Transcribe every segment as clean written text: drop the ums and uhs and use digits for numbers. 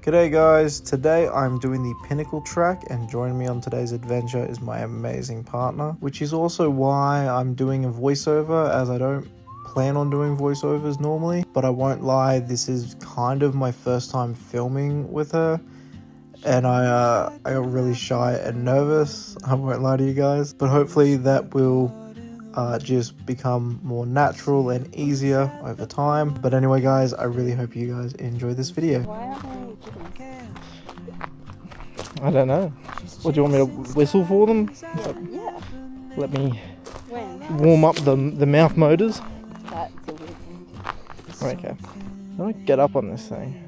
G'day guys, today I'm doing the Pinnacle track and joining me on today's adventure is my amazing partner, which is also why I'm doing a voiceover, as I don't plan on doing voiceovers normally, but I won't lie, this is kind of my first time filming with her, and I got really shy and nervous, I won't lie to you guys, but hopefully that will just become more natural and easier over time. But anyway guys, I really hope you guys enjoy this video. Why aren't there any chickens? I don't know. What, do you want me to whistle for them? Yeah. Let me When? warm up the mouth motors. That's a weird thing. Okay. How do I get up on this thing?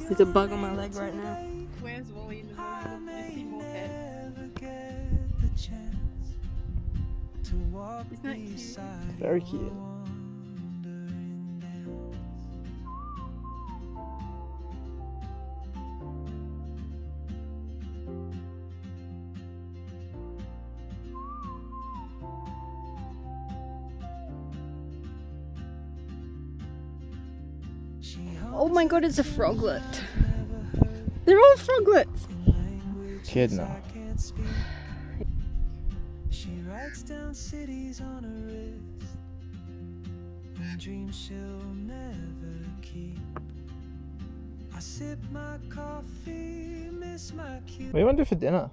There's a bug on my leg right now. Where's Wally in the morning? Is he more head? Isn't that cute? Very cute. Oh my god, it's a froglet. They're all froglets. Kid now. She writes down cities on her wrist and dreams she'll never keep. I sip my coffee, miss my cue. What do you want to do for dinner?